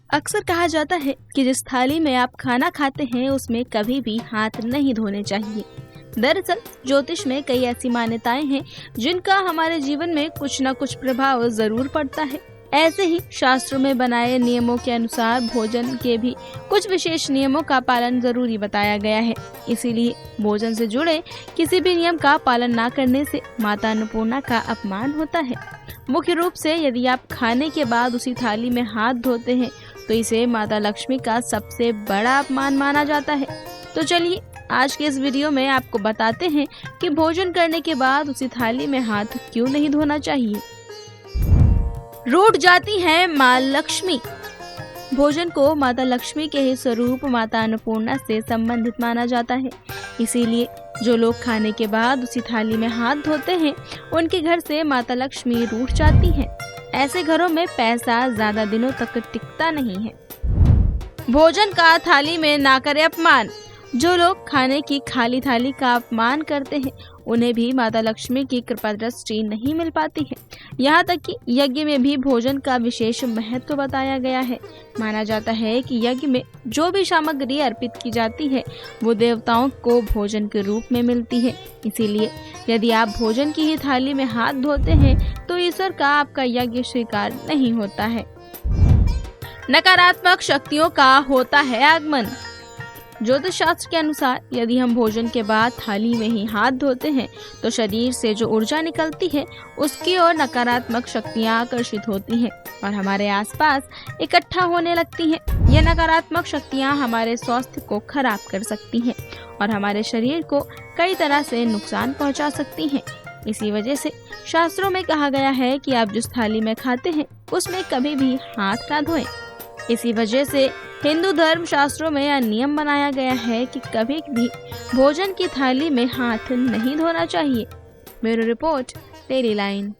अक्सर कहा जाता है कि जिस थाली में आप खाना खाते हैं उसमें कभी भी हाथ नहीं धोने चाहिए। दरअसल ज्योतिष में कई ऐसी मान्यताएं हैं जिनका हमारे जीवन में कुछ न कुछ प्रभाव जरूर पड़ता है। ऐसे ही शास्त्रों में बनाए नियमों के अनुसार भोजन के भी कुछ विशेष नियमों का पालन जरूरी बताया गया है। इसीलिए भोजन से जुड़े किसी भी नियम का पालन न करने से माता अन्नपूर्णा का अपमान होता है। मुख्य रूप से यदि आप खाने के बाद उसी थाली में हाथ धोते हैं तो इसे माता लक्ष्मी का सबसे बड़ा अपमान माना जाता है। तो चलिए आज के इस वीडियो में आपको बताते हैं कि भोजन करने के बाद उसी थाली में हाथ क्यों नहीं धोना चाहिए। रूठ जाती है माँ लक्ष्मी। भोजन को माता लक्ष्मी के ही स्वरूप माता अन्नपूर्णा से संबंधित माना जाता है। इसीलिए जो लोग खाने के बाद उसी थाली में हाथ धोते हैं उनके घर से माता लक्ष्मी रूठ जाती हैं। ऐसे घरों में पैसा ज्यादा दिनों तक टिकता नहीं है। भोजन का थाली में ना करे अपमान। जो लोग खाने की खाली थाली का अपमान करते हैं उन्हें भी माता लक्ष्मी की कृपा दृष्टि नहीं मिल पाती है। यहाँ तक कि यज्ञ में भी भोजन का विशेष महत्व बताया गया है। माना जाता है कि यज्ञ में जो भी सामग्री अर्पित की जाती है वो देवताओं को भोजन के रूप में मिलती है। इसीलिए यदि आप भोजन की ही थाली में हाथ धोते हैं तो ईश्वर का आपका यज्ञ स्वीकार नहीं होता है। नकारात्मक शक्तियों का होता है आगमन। ज्योतिष शास्त्र के अनुसार यदि हम भोजन के बाद थाली में ही हाथ धोते हैं तो शरीर से जो ऊर्जा निकलती है उसकी ओर नकारात्मक शक्तियां आकर्षित होती हैं और हमारे आसपास इकट्ठा होने लगती हैं। ये नकारात्मक शक्तियां हमारे स्वास्थ्य को खराब कर सकती हैं और हमारे शरीर को कई तरह से नुकसान पहुंचा सकती हैं। इसी वजह से शास्त्रों में कहा गया है कि आप जिस थाली में खाते हैं उसमें कभी भी हाथ ना धोएं। इसी वजह से हिंदू धर्म शास्त्रों में यह नियम बनाया गया है कि कभी भी भोजन की थाली में हाथ नहीं धोना चाहिए। Bureau report, daily line.